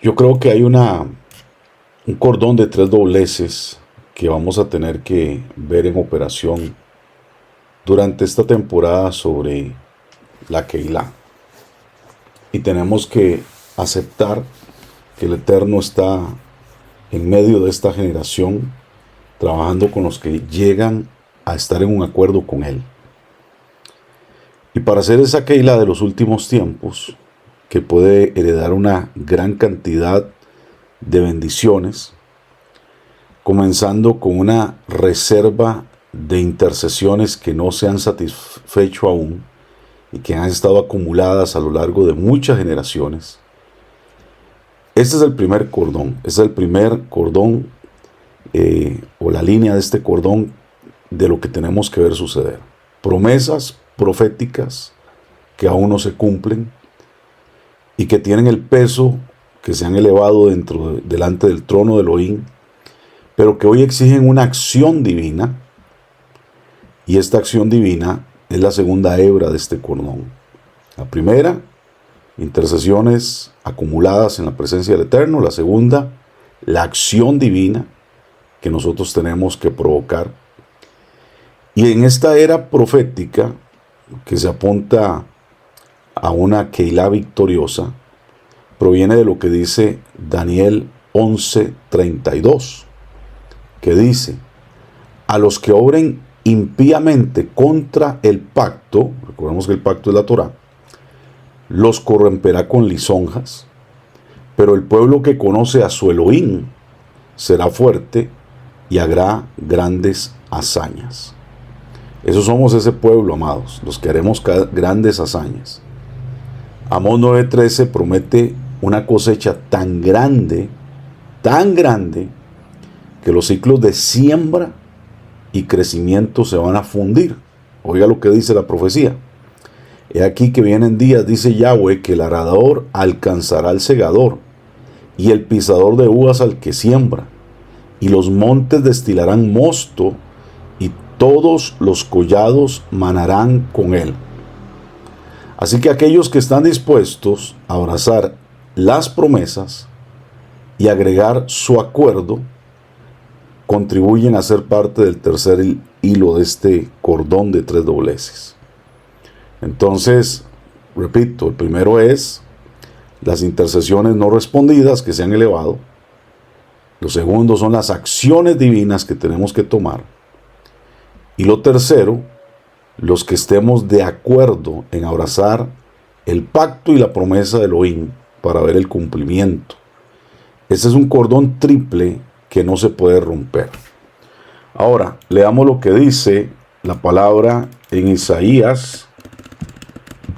Yo creo que hay un cordón de tres dobleces que vamos a tener que ver en operación durante esta temporada sobre la Keilah. Y tenemos que aceptar que el Eterno está en medio de esta generación, trabajando con los que llegan a estar en un acuerdo con Él. Y para hacer esa Keilah de los últimos tiempos, que puede heredar una gran cantidad de bendiciones, comenzando con una reserva de intercesiones que no se han satisfecho aún y que han estado acumuladas a lo largo de muchas generaciones. Este es el primer cordón, este es el primer cordón o la línea de este cordón de lo que tenemos que ver suceder. Promesas proféticas que aún no se cumplen y que tienen el peso, que se han elevado delante del trono de Elohim, pero que hoy exigen una acción divina, y esta acción divina es la segunda hebra de este cordón. La primera, intercesiones acumuladas en la presencia del Eterno. La segunda, la acción divina que nosotros tenemos que provocar. Y en esta era profética, que se apunta a una Keilah victoriosa, proviene de lo que dice Daniel 11:32, que dice: a los que obren impíamente contra el pacto, recordemos que el pacto es la Torá, los corromperá con lisonjas, pero el pueblo que conoce a su Elohim será fuerte y hará grandes hazañas. Esos somos ese pueblo, amados, los que haremos grandes hazañas. Amós 9:13 promete una cosecha tan grande, que los ciclos de siembra y crecimiento se van a fundir. Oiga lo que dice la profecía. He aquí que vienen días, dice Yahweh, que el arador alcanzará al segador, y el pisador de uvas al que siembra, y los montes destilarán mosto, y todos los collados manarán con él. Así que aquellos que están dispuestos a abrazar las promesas y agregar su acuerdo, contribuyen a ser parte del tercer hilo de este cordón de tres dobleces. Entonces, repito, el primero es las intercesiones no respondidas que se han elevado. Lo segundo son las acciones divinas que tenemos que tomar. Y lo tercero, los que estemos de acuerdo en abrazar el pacto y la promesa de Elohim para ver el cumplimiento. Ese es un cordón triple que no se puede romper. Ahora, leamos lo que dice la palabra en Isaías,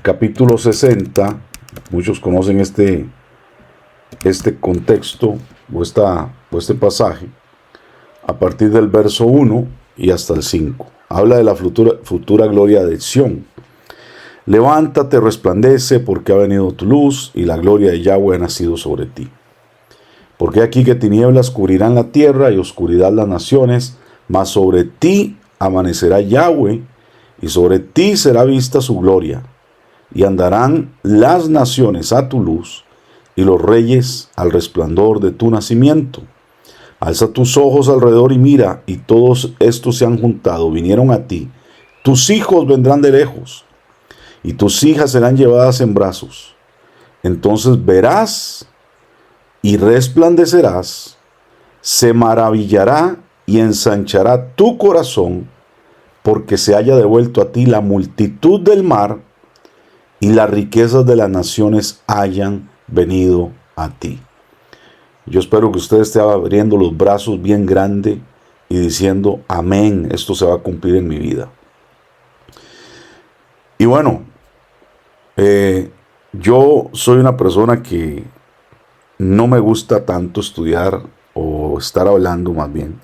capítulo 60. Muchos conocen este contexto o este pasaje, a partir del verso 1 y hasta el 5. Habla de la futura gloria de Sión. Levántate, resplandece, porque ha venido tu luz, y la gloria de Yahweh ha nacido sobre ti. Porque aquí que tinieblas cubrirán la tierra y oscuridad las naciones, mas sobre ti amanecerá Yahweh, y sobre ti será vista su gloria. Y andarán las naciones a tu luz, y los reyes al resplandor de tu nacimiento. Alza tus ojos alrededor y mira, y todos estos se han juntado, vinieron a ti. Tus hijos vendrán de lejos, y tus hijas serán llevadas en brazos. Entonces verás y resplandecerás, se maravillará y ensanchará tu corazón, porque se haya devuelto a ti la multitud del mar, y las riquezas de las naciones hayan venido a ti. Yo espero que usted esté abriendo los brazos bien grande y diciendo: amén, esto se va a cumplir en mi vida. Y bueno, yo soy una persona que no me gusta tanto estudiar o estar hablando más bien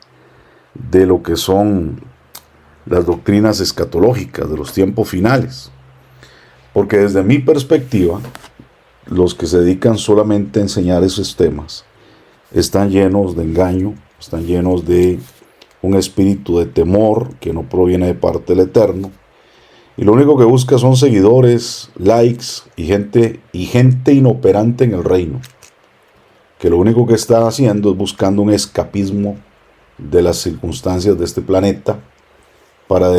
de lo que son las doctrinas escatológicas de los tiempos finales. Porque desde mi perspectiva, los que se dedican solamente a enseñar esos temas están llenos de engaño, están llenos de un espíritu de temor que no proviene de parte del Eterno. Y lo único que busca son seguidores, likes y gente inoperante en el reino. que lo único que está haciendo es buscando un escapismo de las circunstancias de este planeta para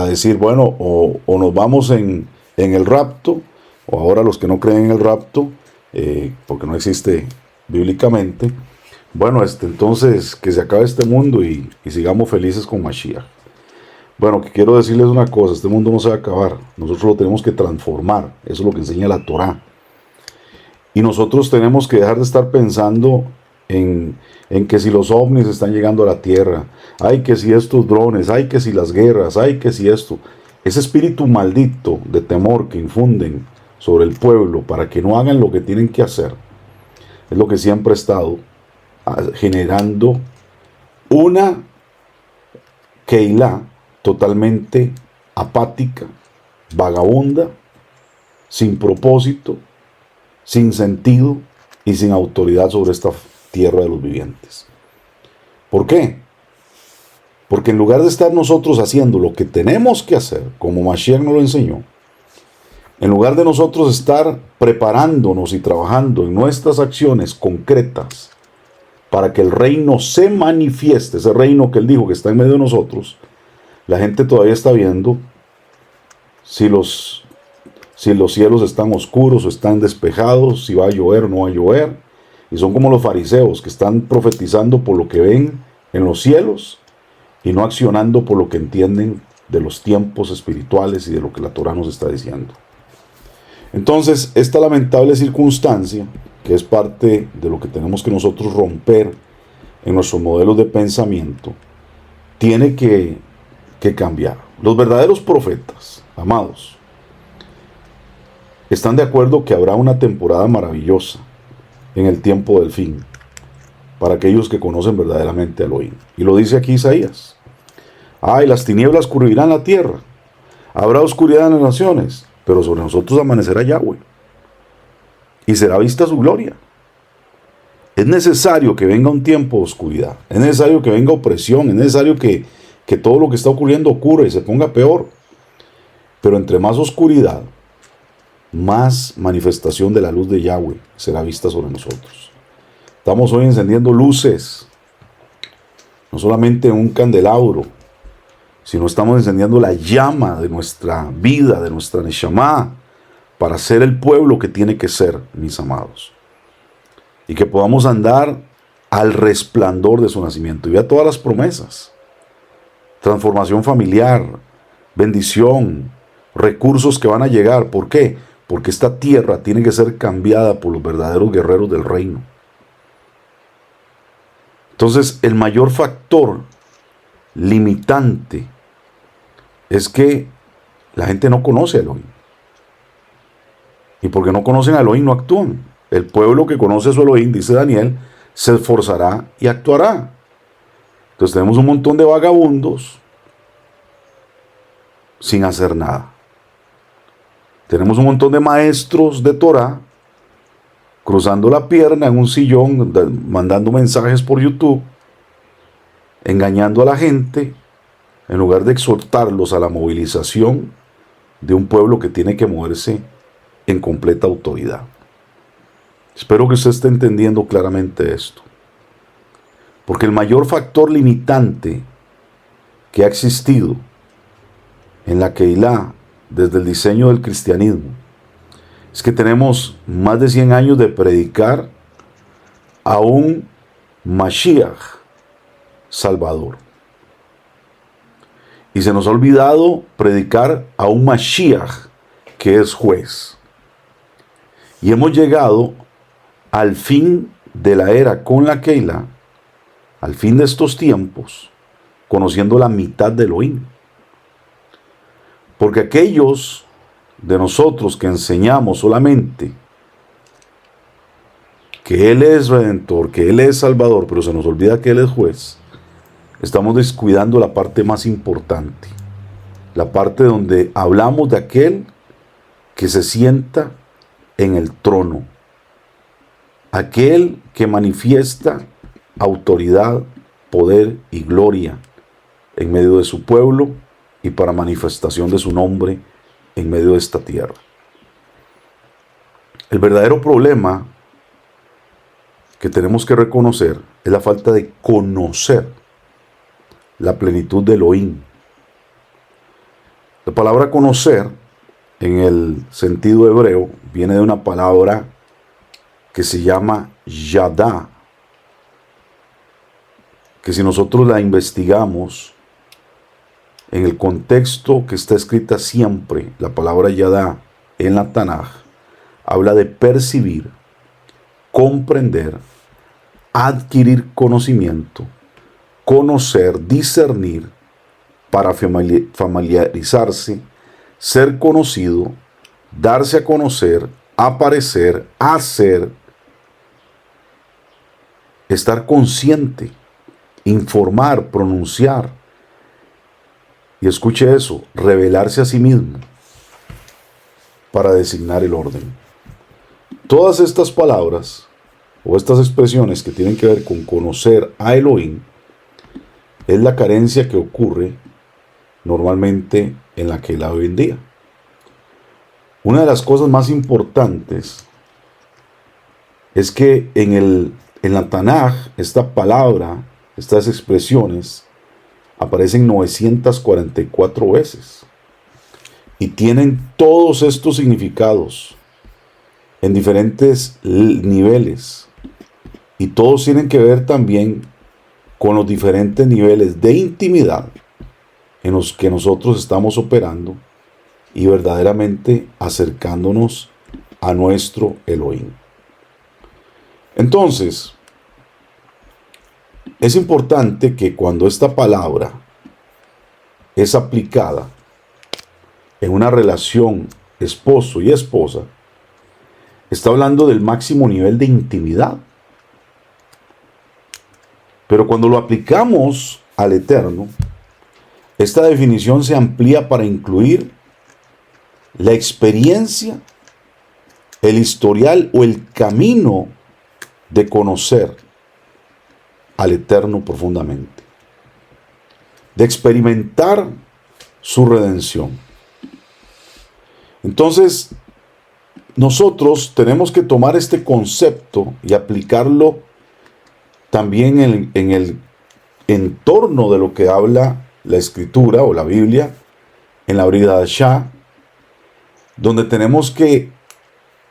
decir, bueno, o nos vamos en el rapto, o ahora los que no creen en el rapto, porque no existe bíblicamente, bueno, entonces que se acabe este mundo y sigamos felices con Mashiach. Bueno, que quiero decirles una cosa, este mundo no se va a acabar, nosotros lo tenemos que transformar, eso es lo que enseña la Torá. Y nosotros tenemos que dejar de estar pensando en que si los ovnis están llegando a la Tierra, ay que si estos drones, ay que si las guerras, ay que si esto. Ese espíritu maldito de temor que infunden sobre el pueblo para que no hagan lo que tienen que hacer, es lo que siempre ha estado generando una Keilah totalmente apática, vagabunda, sin propósito, sin sentido y sin autoridad sobre esta tierra de los vivientes. ¿Por qué? Porque en lugar de estar nosotros haciendo lo que tenemos que hacer, como Mashiach nos lo enseñó, en lugar de nosotros estar preparándonos y trabajando en nuestras acciones concretas para que el reino se manifieste, ese reino que él dijo que está en medio de nosotros, la gente todavía está viendo si los cielos están oscuros o están despejados, si va a llover o no va a llover. Y son como los fariseos que están profetizando por lo que ven en los cielos y no accionando por lo que entienden de los tiempos espirituales y de lo que la Torá nos está diciendo. Entonces, esta lamentable circunstancia, que es parte de lo que tenemos que nosotros romper en nuestros modelos de pensamiento, tiene que cambiar. Los verdaderos profetas, amados, están de acuerdo que habrá una temporada maravillosa en el tiempo del fin para aquellos que conocen verdaderamente a Elohim. Y lo dice aquí Isaías. Ay, las tinieblas cubrirán la tierra, habrá oscuridad en las naciones, pero sobre nosotros amanecerá Yahweh y será vista su gloria. Es necesario que venga un tiempo de oscuridad, es necesario que venga opresión, es necesario que todo lo que está ocurriendo ocurra y se ponga peor. Pero entre más oscuridad, más manifestación de la luz de Yahweh será vista sobre nosotros. Estamos hoy encendiendo luces, no solamente un candelabro, sino estamos encendiendo la llama de nuestra vida, de nuestra Neshama, para ser el pueblo que tiene que ser, mis amados. Y que podamos andar al resplandor de su nacimiento. Y vea todas las promesas. Transformación familiar, bendición, recursos que van a llegar. ¿Por qué? Porque esta tierra tiene que ser cambiada por los verdaderos guerreros del reino. Entonces, el mayor factor limitante es que la gente no conoce a Elohim. Y porque no conocen a Elohim, no actúan. El pueblo que conoce a su Elohim, dice Daniel, se esforzará y actuará. Entonces tenemos un montón de vagabundos sin hacer nada. Tenemos un montón de maestros de Torah cruzando la pierna en un sillón, mandando mensajes por YouTube, engañando a la gente, en lugar de exhortarlos a la movilización de un pueblo que tiene que moverse en completa autoridad. Espero que usted esté entendiendo claramente esto. Porque el mayor factor limitante que ha existido en la Keilah desde el diseño del cristianismo es que tenemos más de 100 años de predicar a un Mashiach Salvador. Y se nos ha olvidado predicar a un Mashiach que es juez. Y hemos llegado al fin de la era con la Keilah, al fin de estos tiempos, conociendo la mitad de Elohim. Porque aquellos de nosotros que enseñamos solamente que Él es Redentor, que Él es Salvador, pero se nos olvida que Él es juez, estamos descuidando la parte más importante, la parte donde hablamos de aquel que se sienta en el trono, aquel que manifiesta autoridad, poder y gloria en medio de su pueblo y para manifestación de su nombre en medio de esta tierra. El verdadero problema que tenemos que reconocer es la falta de conocer la plenitud de Elohim. La palabra conocer, en el sentido hebreo, viene de una palabra que se llama yadá, que si nosotros la investigamos, en el contexto que está escrita siempre, la palabra yadá en la Tanaj, habla de percibir, comprender, adquirir conocimiento, conocer, discernir, para familiarizarse, ser conocido, darse a conocer, aparecer, hacer, estar consciente, informar, pronunciar. Y escuche eso, revelarse a sí mismo para designar el orden. Todas estas palabras o estas expresiones que tienen que ver con conocer a Elohim es la carencia que ocurre normalmente en la que la hoy en día. Una de las cosas más importantes es que en la Tanaj, esta palabra, estas expresiones, aparecen 944 veces y tienen todos estos significados en diferentes niveles, y todos tienen que ver también con los diferentes niveles de intimidad en los que nosotros estamos operando y verdaderamente acercándonos a nuestro Elohim. Entonces, es importante que cuando esta palabra es aplicada en una relación esposo y esposa, está hablando del máximo nivel de intimidad. Pero cuando lo aplicamos al Eterno, esta definición se amplía para incluir la experiencia, el historial o el camino de conocer al Eterno profundamente, de experimentar su redención. Entonces, nosotros tenemos que tomar este concepto y aplicarlo también en el entorno de lo que habla la Escritura o la Biblia, en la Brit Hadashah, donde tenemos que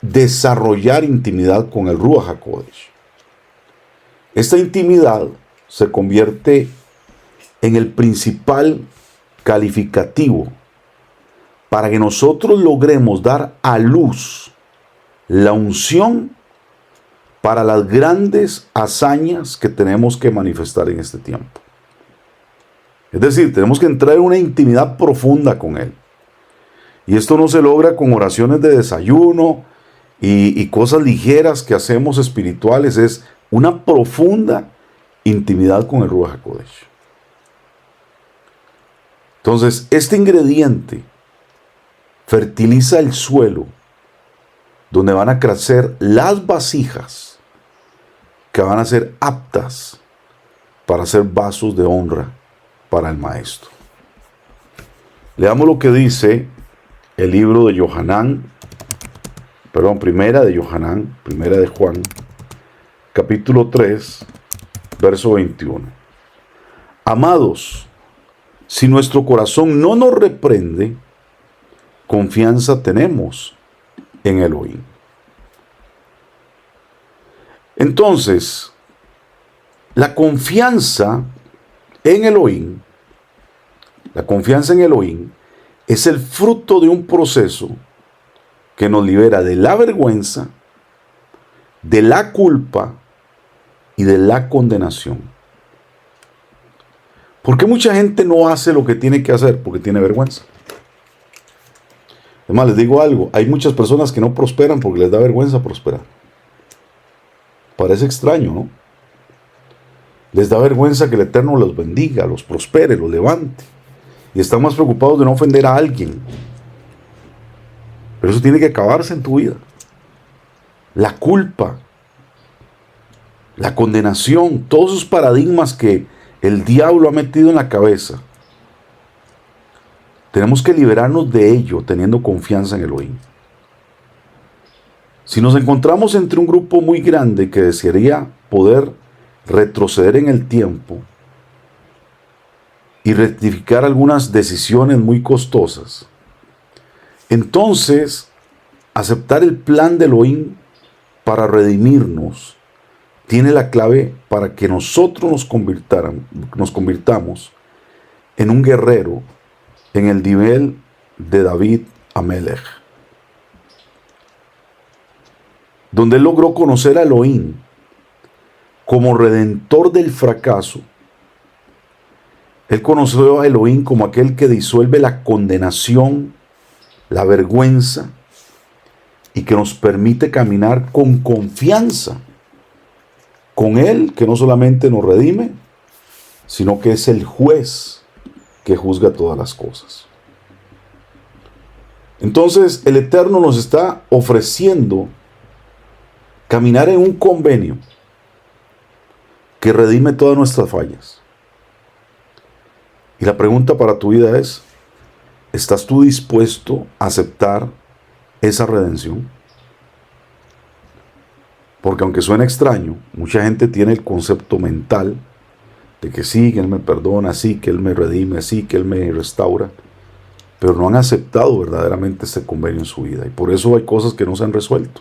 desarrollar intimidad con el Ruach HaKodesh. Esta intimidad se convierte en el principal calificativo para que nosotros logremos dar a luz la unción para las grandes hazañas que tenemos que manifestar en este tiempo. Es decir, tenemos que entrar en una intimidad profunda con Él. Y esto no se logra con oraciones de desayuno y cosas ligeras que hacemos espirituales. Es una profunda intimidad con el Ruach HaKodesh. Entonces, este ingrediente fertiliza el suelo donde van a crecer las vasijas que van a ser aptas para ser vasos de honra para el Maestro. Leamos lo que dice el libro de primera de Juan, capítulo 3, verso 21. Amados, si nuestro corazón no nos reprende, confianza tenemos en Elohim. Entonces, la confianza en Elohim es el fruto de un proceso que nos libera de la vergüenza, de la culpa y de la condenación. ¿Por qué mucha gente no hace lo que tiene que hacer? Porque tiene vergüenza. Además, les digo algo, hay muchas personas que no prosperan porque les da vergüenza prosperar. Parece extraño, ¿no? Les da vergüenza que el Eterno los bendiga, los prospere, los levante. Y están más preocupados de no ofender a alguien. Pero eso tiene que acabarse en tu vida. La culpa, la condenación, todos esos paradigmas que el diablo ha metido en la cabeza. Tenemos que liberarnos de ello teniendo confianza en Elohim. Si nos encontramos entre un grupo muy grande que desearía poder retroceder en el tiempo y rectificar algunas decisiones muy costosas, entonces aceptar el plan de Elohim para redimirnos tiene la clave para que nosotros nos convirtamos en un guerrero en el nivel de David Amelech, donde él logró conocer a Elohim como redentor del fracaso. Él conoció a Elohim como aquel que disuelve la condenación, la vergüenza, y que nos permite caminar con confianza con Él, que no solamente nos redime, sino que es el juez que juzga todas las cosas. Entonces el Eterno nos está ofreciendo caminar en un convenio que redime todas nuestras fallas. Y la pregunta para tu vida es, ¿estás tú dispuesto a aceptar esa redención? Porque aunque suene extraño, mucha gente tiene el concepto mental de que sí, que Él me perdona, sí, que Él me redime, sí, que Él me restaura, pero no han aceptado verdaderamente este convenio en su vida, y por eso hay cosas que no se han resuelto.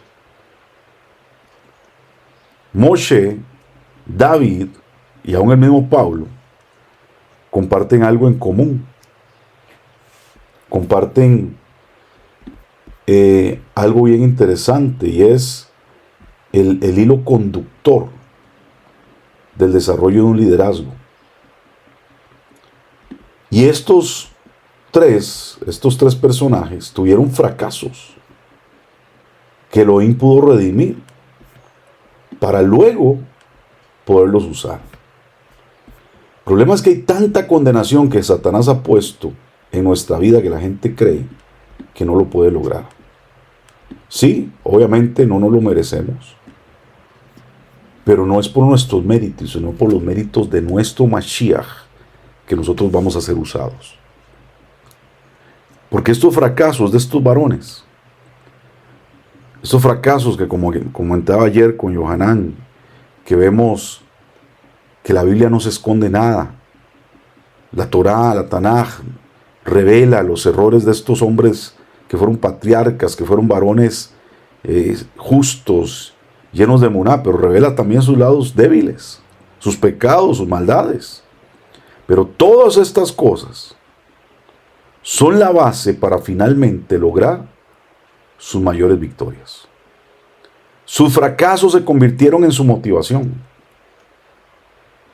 Moshe, David y aún el mismo Pablo comparten algo en común. Comparten algo bien interesante, y es el hilo conductor del desarrollo de un liderazgo. Y estos tres personajes tuvieron fracasos que Elohim pudo redimir para luego poderlos usar. El problema es que hay tanta condenación que Satanás ha puesto en nuestra vida que la gente cree que no lo puede lograr. Sí, obviamente no nos lo merecemos, pero no es por nuestros méritos, sino por los méritos de nuestro Mashiach que nosotros vamos a ser usados. Porque estos fracasos de estos varones, estos fracasos que, como comentaba ayer con Yohanan, que vemos que la Biblia no se esconde nada, la Torá, la Tanaj, revela los errores de estos hombres que fueron patriarcas, que fueron varones justos, llenos de emuná, pero revela también sus lados débiles, sus pecados, sus maldades. Pero todas estas cosas son la base para finalmente lograr sus mayores victorias. Sus fracasos se convirtieron en su motivación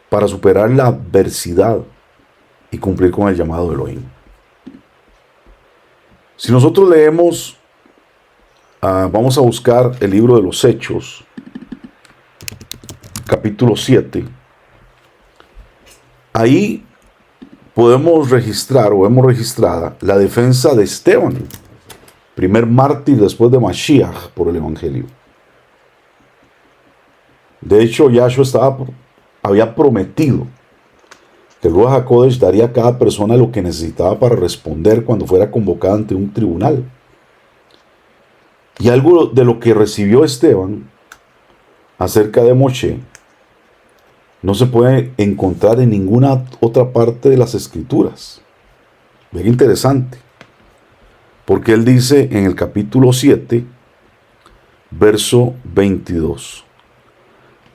para superar la adversidad y cumplir con el llamado de Elohim. Si nosotros leemos, vamos a buscar el libro de los Hechos, capítulo 7. Ahí podemos registrar, o hemos registrada, la defensa de Esteban, primer mártir después de Mashiach por el Evangelio. De hecho, Yahshua había prometido que el Ruach HaKodesh daría a cada persona lo que necesitaba para responder cuando fuera convocada ante un tribunal. Y algo de lo que recibió Esteban acerca de Moshe no se puede encontrar en ninguna otra parte de las Escrituras. Bien interesante, porque él dice en el capítulo 7, verso 22.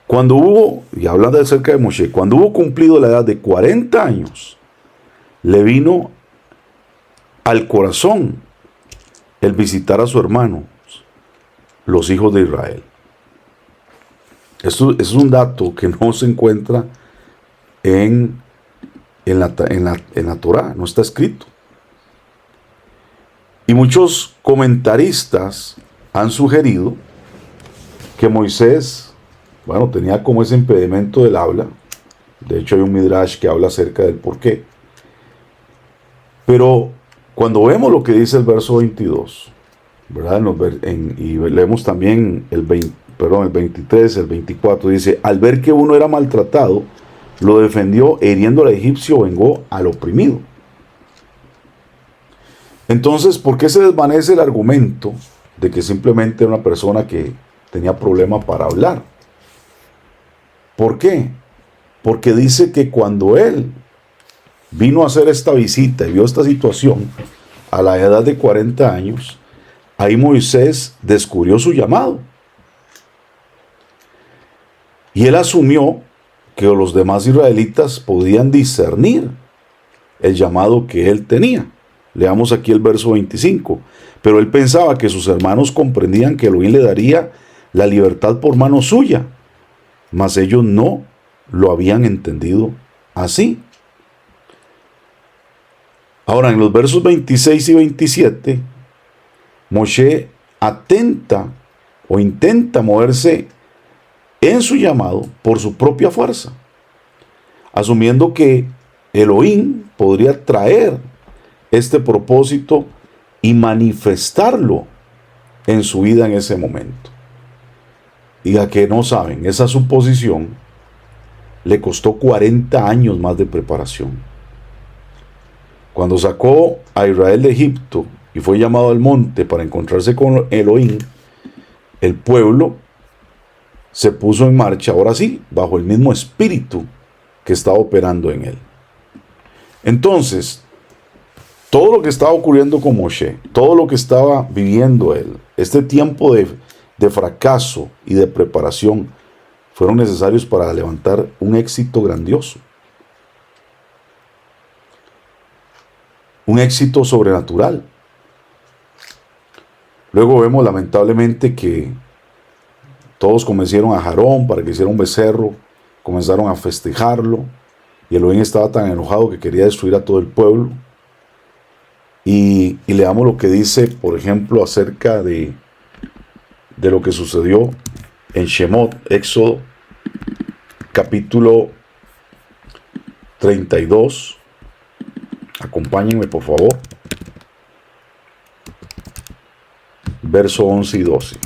Cuando hubo, y hablando acerca de Moshe, cuando hubo cumplido la edad de 40 años, le vino al corazón el visitar a sus hermanos, los hijos de Israel. Esto es un dato que no se encuentra en la Torá, no está escrito. Y muchos comentaristas han sugerido que Moisés, tenía como ese impedimento del habla. De hecho, hay un midrash que habla acerca del por qué. Pero cuando vemos lo que dice el verso 22, ¿verdad? Y leemos también el 23, el 24, dice: al ver que uno era maltratado, lo defendió, e hiriendo al egipcio, vengó al oprimido. Entonces, ¿por qué se desvanece el argumento de que simplemente era una persona que tenía problema para hablar. ¿Por qué? Porque dice que cuando él vino a hacer esta visita y vio esta situación a la edad de 40 años, ahí Moisés descubrió su llamado. Y él asumió que los demás israelitas podían discernir el llamado que él tenía. Leamos aquí el verso 25. Pero él pensaba que sus hermanos comprendían que Elohim le daría la libertad por mano suya, mas ellos no lo habían entendido así. Ahora, en los versos 26 y 27, Moshe atenta o intenta moverse en su llamado por su propia fuerza, asumiendo que Elohim podría traer este propósito y manifestarlo en su vida en ese momento. Y a que no saben, esa suposición le costó 40 años más de preparación. Cuando sacó a Israel de Egipto y fue llamado al monte para encontrarse con Elohim, el pueblo se puso en marcha, ahora sí, bajo el mismo espíritu que estaba operando en él. Entonces, todo lo que estaba ocurriendo con Moshe, todo lo que estaba viviendo él, este tiempo de fracaso y de preparación, fueron necesarios para levantar un éxito grandioso. Un éxito sobrenatural. Luego vemos lamentablemente que todos convencieron a Aarón para que hiciera un becerro, comenzaron a festejarlo, y Elohim estaba tan enojado que quería destruir a todo el pueblo. Y leamos lo que dice, por ejemplo, acerca de lo que sucedió en Shemot, Éxodo, capítulo 32. Acompáñenme, por favor. Verso 11 y 12.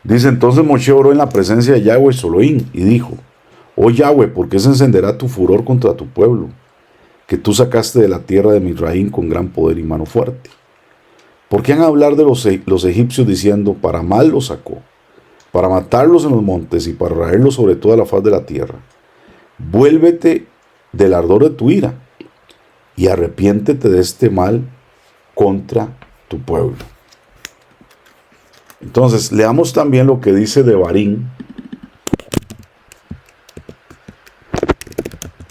Dice: entonces Moshe oró en la presencia de Yahweh su Elohim y dijo: oh Yahweh, ¿por qué se encenderá tu furor contra tu pueblo, que tú sacaste de la tierra de Misraim con gran poder y mano fuerte? ¿Por qué han hablar de los egipcios diciendo: para mal los sacó, para matarlos en los montes y para raerlos sobre toda la faz de la tierra? Vuélvete del ardor de tu ira y arrepiéntete de este mal contra tu pueblo. Entonces, leamos también lo que dice Devarim,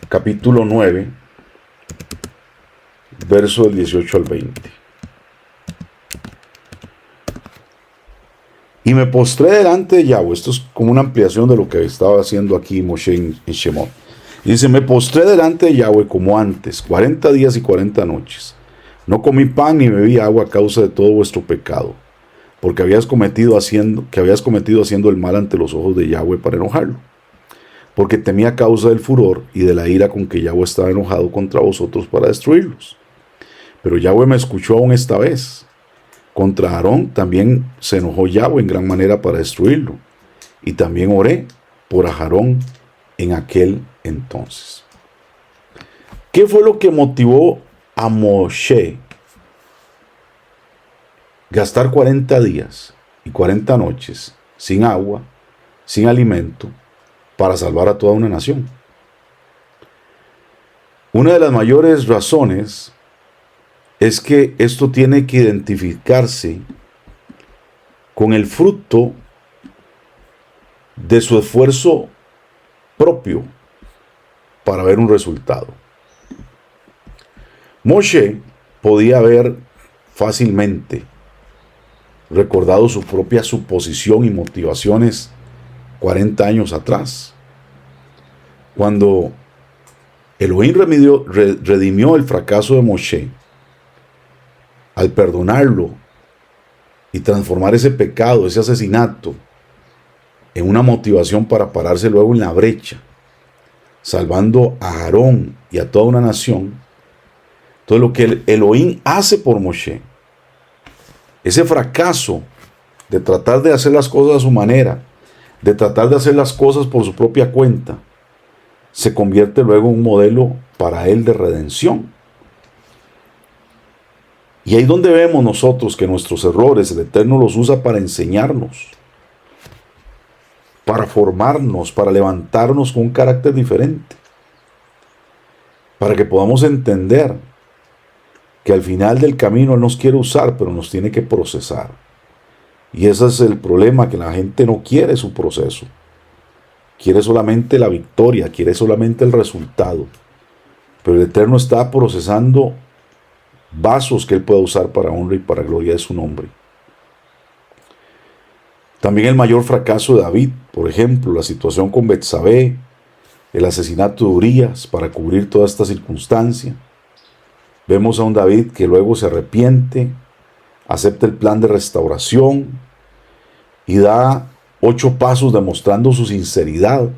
capítulo 9, verso del 18 al 20. Y me postré delante de Yahweh. Esto es como una ampliación de lo que estaba haciendo aquí Moshe en Shemot. Y dice: me postré delante de Yahweh como antes, 40 días y 40 noches. No comí pan ni bebí agua a causa de todo vuestro pecado, porque habías cometido haciendo el mal ante los ojos de Yahweh para enojarlo. Porque temía a causa del furor y de la ira con que Yahweh estaba enojado contra vosotros para destruirlos. Pero Yahweh me escuchó aún esta vez. Contra Aarón también se enojó Yahweh en gran manera para destruirlo. Y también oré por Aarón en aquel entonces. ¿Qué fue lo que motivó a Moshe gastar 40 días y 40 noches sin agua, sin alimento, para salvar a toda una nación? Una de las mayores razones es que esto tiene que identificarse con el fruto de su esfuerzo propio para ver un resultado. Moshe podía haber fácilmente recordado su propia suposición y motivaciones 40 años atrás, cuando Elohim redimió el fracaso de Moshe al perdonarlo y transformar ese pecado, ese asesinato, en una motivación para pararse luego en la brecha, salvando a Aarón y a toda una nación. Entonces, lo que Elohim hace por Moshe, ese fracaso de tratar de hacer las cosas a su manera, de tratar de hacer las cosas por su propia cuenta, se convierte luego en un modelo para él de redención. Y ahí donde vemos nosotros que nuestros errores el Eterno los usa para enseñarnos, para formarnos, para levantarnos con un carácter diferente, para que podamos entender que al final del camino Él nos quiere usar, pero nos tiene que procesar. Y ese es el problema, que la gente no quiere su proceso. Quiere solamente la victoria, quiere solamente el resultado. Pero el Eterno está procesando vasos que Él pueda usar para honra y para gloria de su nombre. También el mayor fracaso de David, por ejemplo, la situación con Betsabé, el asesinato de Urías, para cubrir toda esta circunstancia. Vemos a un David que luego se arrepiente, acepta el plan de restauración y da 8 pasos demostrando su sinceridad.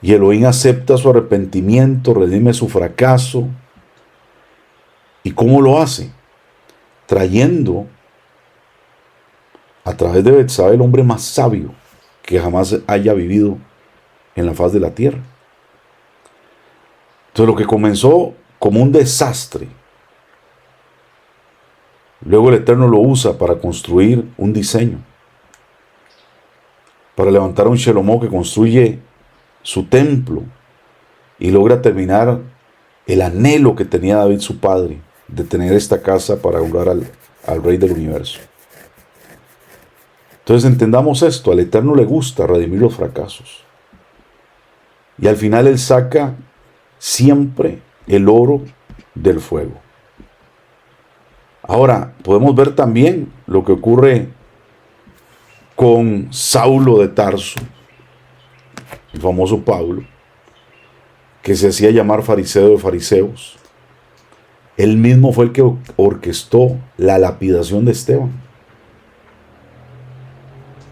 Y Elohim acepta su arrepentimiento, redime su fracaso. ¿Y cómo lo hace? Trayendo a través de Betsabé el hombre más sabio que jamás haya vivido en la faz de la tierra. Entonces lo que comenzó como un desastre, luego el Eterno lo usa para construir un diseño, para levantar a un Shelomó que construye su templo y logra terminar el anhelo que tenía David su padre de tener esta casa para honrar al Rey del universo. Entonces entendamos esto, al Eterno le gusta redimir los fracasos. Y al final Él saca siempre el oro del fuego. Ahora, podemos ver también lo que ocurre con Saulo de Tarso, el famoso Pablo, que se hacía llamar fariseo de fariseos. Él mismo fue el que orquestó la lapidación de Esteban.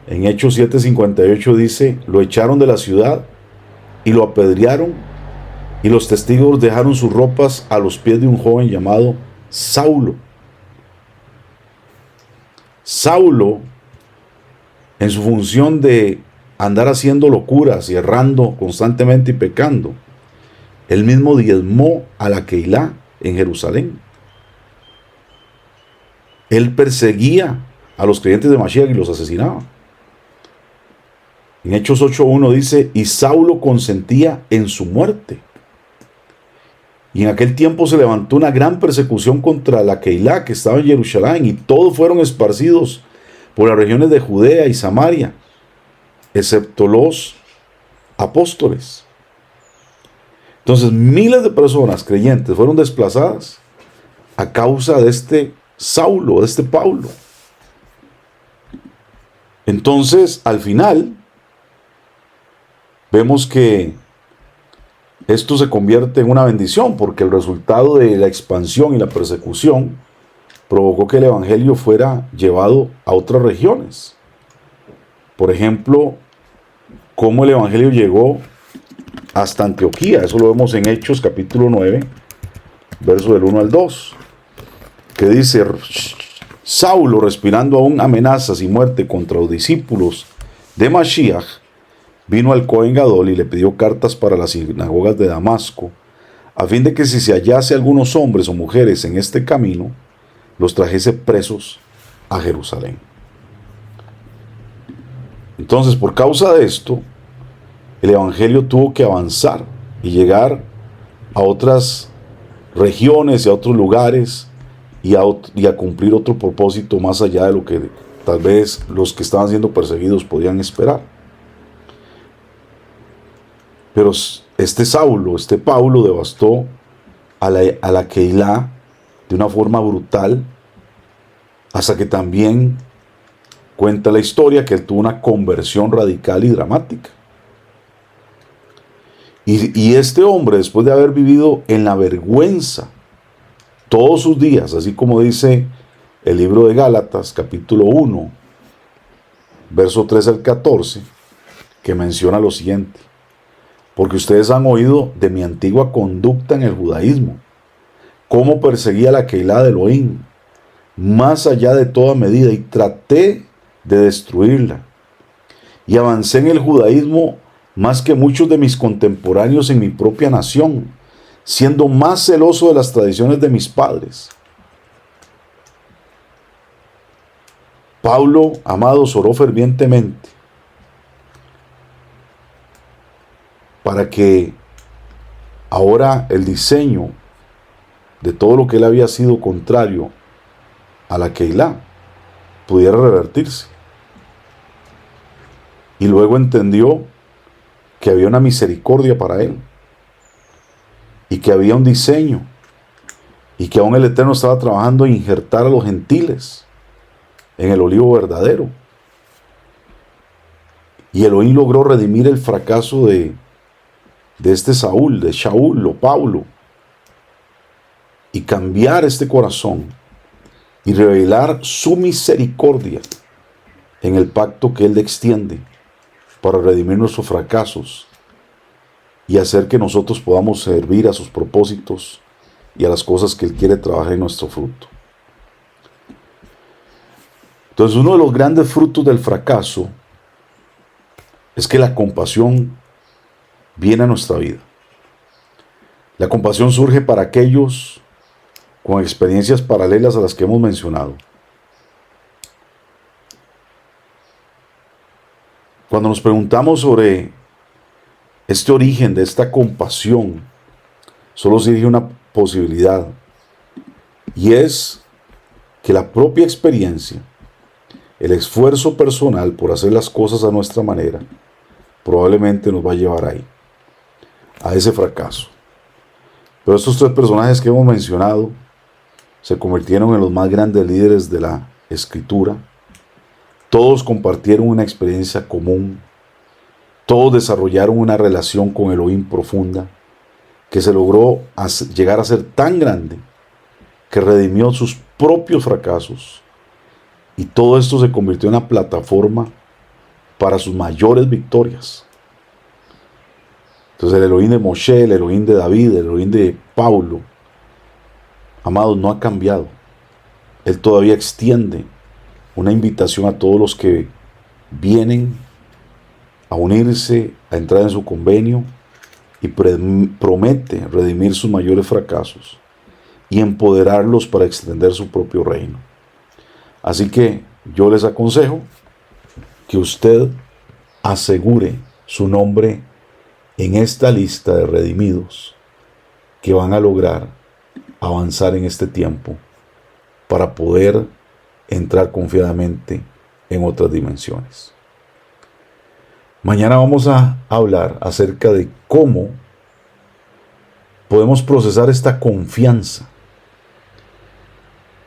En Hechos 7:58 dice, lo echaron de la ciudad y lo apedrearon, y los testigos dejaron sus ropas a los pies de un joven llamado Saulo. Saulo, en su función de andar haciendo locuras y errando constantemente y pecando, él mismo diezmó a la Keilah en Jerusalén. Él perseguía a los creyentes de Mashiach y los asesinaba. En Hechos 8:1 dice, y Saulo consentía en su muerte. Y en aquel tiempo se levantó una gran persecución contra la Keilah que estaba en Jerusalén, y todos fueron esparcidos por las regiones de Judea y Samaria, excepto los apóstoles. Entonces miles de personas creyentes fueron desplazadas a causa de este Saulo, de este Pablo. Entonces al final vemos que esto se convierte en una bendición, porque el resultado de la expansión y la persecución provocó que el evangelio fuera llevado a otras regiones. Por ejemplo, cómo el evangelio llegó hasta Antioquía. Eso lo vemos en Hechos capítulo 9, verso del 1 al 2, que dice, Saulo, respirando aún amenazas y muerte contra los discípulos de Mashiach, vino al Cohen Gadol y le pidió cartas para las sinagogas de Damasco, a fin de que si se hallase algunos hombres o mujeres en este camino, los trajese presos a Jerusalén. Entonces, por causa de esto, el evangelio tuvo que avanzar y llegar a otras regiones y a otros lugares y a cumplir otro propósito más allá de lo que tal vez los que estaban siendo perseguidos podían esperar. Pero este Saulo, este Pablo, devastó a la Keilah de una forma brutal, hasta que también cuenta la historia que él tuvo una conversión radical y dramática. Y este hombre, después de haber vivido en la vergüenza todos sus días, así como dice el libro de Gálatas, capítulo 1, verso 13 al 14, que menciona lo siguiente: porque ustedes han oído de mi antigua conducta en el judaísmo, cómo perseguía la Keilah de Elohim, más allá de toda medida, y traté de destruirla. Y avancé en el judaísmo más que muchos de mis contemporáneos en mi propia nación, siendo más celoso de las tradiciones de mis padres. Pablo, amados, oró fervientemente para que ahora el diseño de todo lo que él había sido contrario a la Keilah pudiera revertirse. Y luego entendió que había una misericordia para él y que había un diseño y que aún el Eterno estaba trabajando en injertar a los gentiles en el olivo verdadero. Y Elohim logró redimir el fracaso de este Saúl, de Shaul o Pablo, y cambiar este corazón y revelar su misericordia en el pacto que él extiende para redimir nuestros fracasos y hacer que nosotros podamos servir a sus propósitos y a las cosas que él quiere trabajar en nuestro fruto. Entonces, uno de los grandes frutos del fracaso es que la compasión viene a nuestra vida. La compasión surge para aquellos con experiencias paralelas a las que hemos mencionado. Cuando nos preguntamos sobre este origen de esta compasión, solo surge una posibilidad, y es que la propia experiencia, el esfuerzo personal por hacer las cosas a nuestra manera, probablemente nos va a llevar ahí, a ese fracaso. Pero estos tres personajes que hemos mencionado se convirtieron en los más grandes líderes de la Escritura. Todos compartieron una experiencia común. Todos desarrollaron una relación con Elohim profunda que se logró llegar a ser tan grande que redimió sus propios fracasos. Y todo esto se convirtió en una plataforma para sus mayores victorias. Entonces el Elohim de Moshe, el Elohim de David, el Elohim de Pablo, amados, no ha cambiado. Él todavía extiende una invitación a todos los que vienen a unirse, a entrar en su convenio, y promete redimir sus mayores fracasos y empoderarlos para extender su propio reino. Así que yo les aconsejo que usted asegure su nombre en esta lista de redimidos que van a lograr avanzar en este tiempo para poder entrar confiadamente en otras dimensiones. Mañana vamos a hablar acerca de cómo podemos procesar esta confianza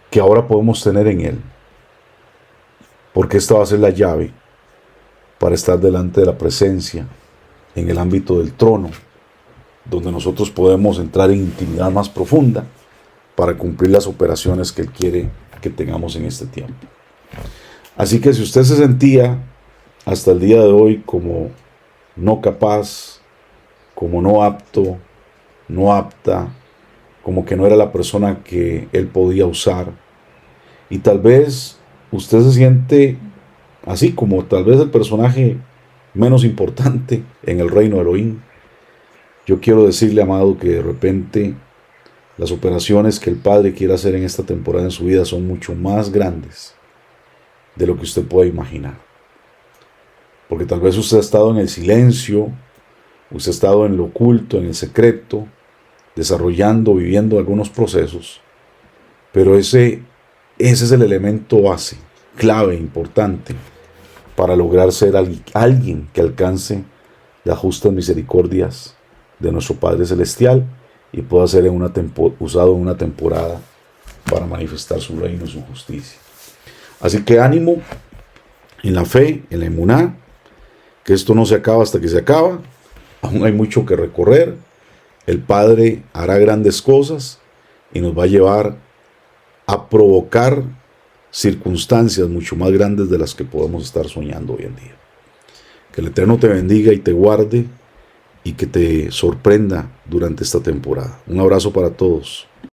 que ahora podemos tener en Él, porque esta va a ser la llave para estar delante de la presencia en el ámbito del trono, donde nosotros podemos entrar en intimidad más profunda para cumplir las operaciones que Él quiere que tengamos en este tiempo. Así que si usted se sentía hasta el día de hoy como no capaz, como no apto, no apta, como que no era la persona que Él podía usar, y tal vez usted se siente así como tal vez el personaje menos importante en el reino de Elohim, yo quiero decirle, amado, que de repente las operaciones que el Padre quiere hacer en esta temporada en su vida son mucho más grandes de lo que usted puede imaginar. Porque tal vez usted ha estado en el silencio, usted ha estado en lo oculto, en el secreto, desarrollando, viviendo algunos procesos, pero ese es el elemento base, clave, importante, para lograr ser alguien que alcance las justas misericordias de nuestro Padre Celestial y pueda ser usado en una temporada para manifestar su reino y su justicia. Así que ánimo en la fe, en la emuná, que esto no se acaba hasta que se acaba. Aún hay mucho que recorrer. El Padre hará grandes cosas y nos va a llevar a provocar circunstancias mucho más grandes de las que podemos estar soñando hoy en día. Que el Eterno te bendiga y te guarde y que te sorprenda durante esta temporada. Un abrazo para todos.